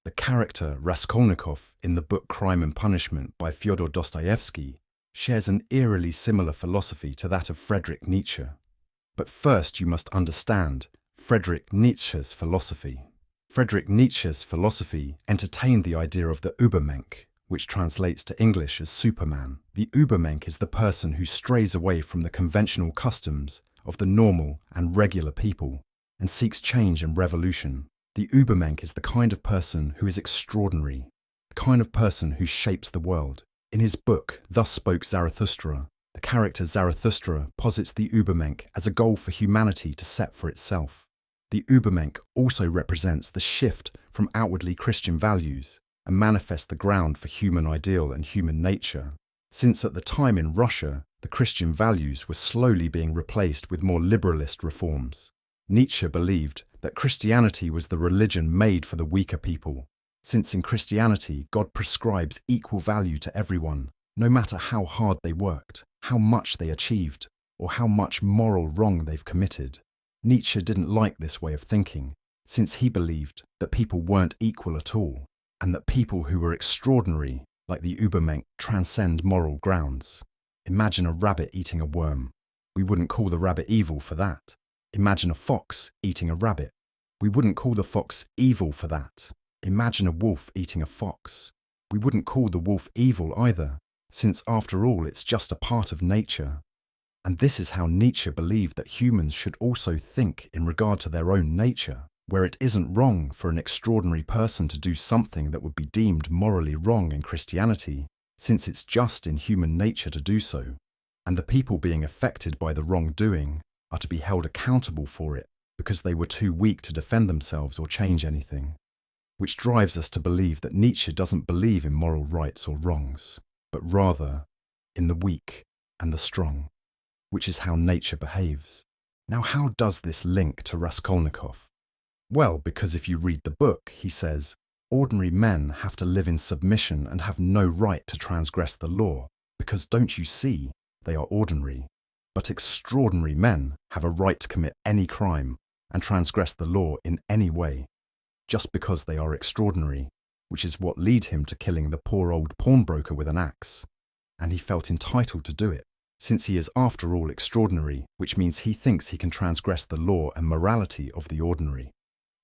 The character Raskolnikov in the book Crime and Punishment by Fyodor Dostoeyevsky shares an eerily similar philosophy to that of Fredrick Nietzsche. But first you must understand Fredrick Nietzsche's philosophy. Fredrick Nietzsche's philosophy entertained the idea of the Übermensch, which translates to English as Superman. The Übermensch is the person who strays away from the conventional customs of the normal and regular people and seeks change and revolution. The Übermensch is the kind of person who is extraordinary, the kind of person who shapes the world. In his book, Thus Spoke Zarathustra, the character Zarathustra posits the Übermensch as a goal for humanity to set for itself. The Übermensch also represents the shift from outwardly Christian values and manifests the ground for human ideal and human nature, since at the time in Russia, the Christian values were slowly being replaced with more liberalist reforms. Nietzsche believed that Christianity was the religion made for the weaker people, since in Christianity God prescribes equal value to everyone, no matter how hard they worked, how much they achieved, or how much moral wrong they've committed. Nietzsche didn't like this way of thinking, since he believed that people weren't equal at all, and that people who were extraordinary, like the Übermensch, transcend moral grounds. Imagine a rabbit eating a worm. We wouldn't call the rabbit evil for that. Imagine a fox eating a rabbit. We wouldn't call the fox evil for that. Imagine a wolf eating a fox. We wouldn't call the wolf evil either, since after all it's just a part of nature. And this is how Nietzsche believed that humans should also think in regard to their own nature, where it isn't wrong for an extraordinary person to do something that would be deemed morally wrong in Christianity, since it's just in human nature to do so, and the people being affected by the wrongdoing are to be held accountable for it because they were too weak to defend themselves or change anything. Which drives us to believe that Nietzsche doesn't believe in moral rights or wrongs, but rather in the weak and the strong, which is how nature behaves. Now, how does this link to Raskolnikov? Well, because if you read the book, he says, ordinary men have to live in submission and have no right to transgress the law, because don't you see, they are ordinary. But extraordinary men have a right to commit any crime and transgress the law in any way, just because they are extraordinary, which is what led him to killing the poor old pawnbroker with an axe. And he felt entitled to do it, since he is after all extraordinary, which means he thinks he can transgress the law and morality of the ordinary.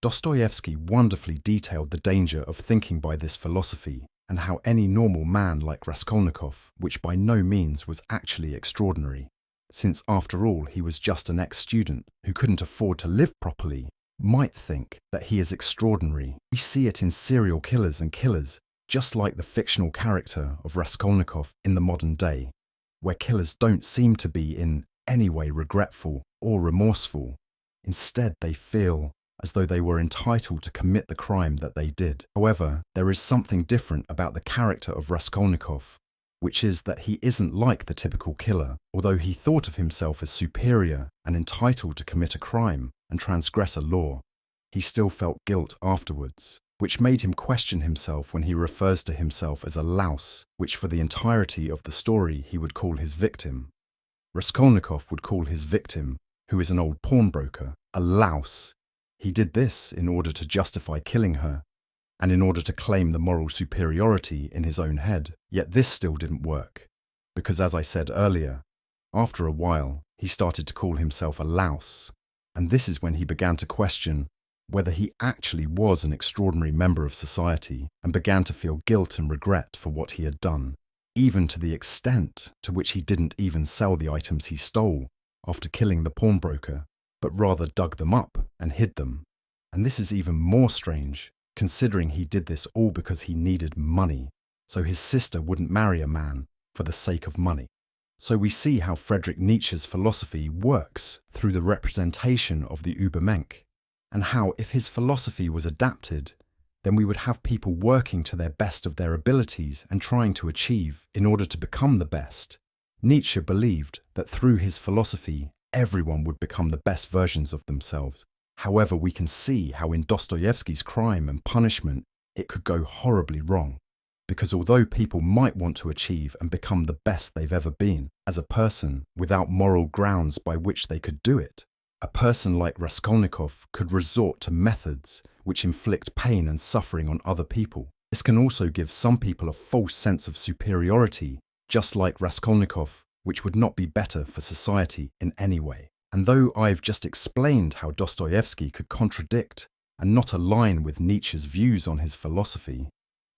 Dostoevsky wonderfully detailed the danger of thinking by this philosophy and how any normal man like Raskolnikov, which by no means was actually extraordinary, since after all he was just an ex-student who couldn't afford to live properly, might think that he is extraordinary. We see it in serial killers and killers, just like the fictional character of Raskolnikov in the modern day, where killers don't seem to be in any way regretful or remorseful. Instead, they feel as though they were entitled to commit the crime that they did. However, there is something different about the character of Raskolnikov, which is that he isn't like the typical killer. Although he thought of himself as superior and entitled to commit a crime and transgress a law, he still felt guilt afterwards, which made him question himself when he refers to himself as a louse, which for the entirety of the story he would call his victim. Raskolnikov would call his victim, who is an old pawnbroker, a louse. He did this in order to justify killing her, and in order to claim the moral superiority in his own head. Yet this still didn't work, because as I said earlier, after a while he started to call himself a louse, and this is when he began to question whether he actually was an extraordinary member of society and began to feel guilt and regret for what he had done, even to the extent to which he didn't even sell the items he stole after killing the pawnbroker, but rather dug them up and hid them. And this is even more strange, considering he did this all because he needed money, so his sister wouldn't marry a man for the sake of money. So we see how Fredrick Nietzsche's philosophy works through the representation of the Übermensch, and how if his philosophy was adapted, then we would have people working to their best of their abilities and trying to achieve in order to become the best. Nietzsche believed that through his philosophy, everyone would become the best versions of themselves. However, we can see how in Dostoevsky's Crime and Punishment, it could go horribly wrong. Because although people might want to achieve and become the best they've ever been as a person without moral grounds by which they could do it, a person like Raskolnikov could resort to methods which inflict pain and suffering on other people. This can also give some people a false sense of superiority, just like Raskolnikov, which would not be better for society in any way. And though I've just explained how Dostoevsky could contradict and not align with Nietzsche's views on his philosophy,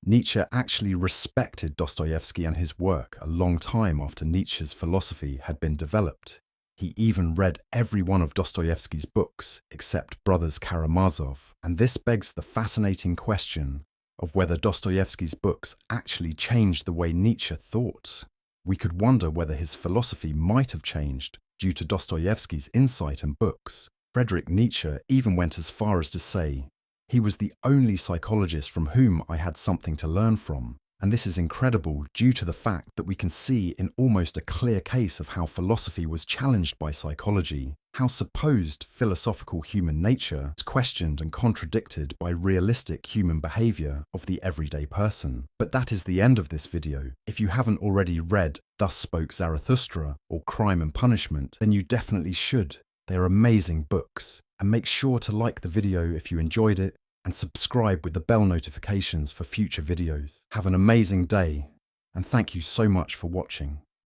Nietzsche actually respected Dostoevsky and his work a long time after Nietzsche's philosophy had been developed. He even read every one of Dostoevsky's books except Brothers Karamazov, and this begs the fascinating question of whether Dostoevsky's books actually changed the way Nietzsche thought. We could wonder whether his philosophy might have changed due to Dostoevsky's insight and books. Fredrick Nietzsche even went as far as to say, "He was the only psychologist from whom I had something to learn from." And this is incredible due to the fact that we can see in almost a clear case of how philosophy was challenged by psychology, how supposed philosophical human nature is questioned and contradicted by realistic human behavior of the everyday person. But that is the end of this video. If you haven't already read Thus Spoke Zarathustra or Crime and Punishment, then you definitely should. They're amazing books. And make sure to like the video if you enjoyed it, and subscribe with the bell notifications for future videos. Have an amazing day, and thank you so much for watching.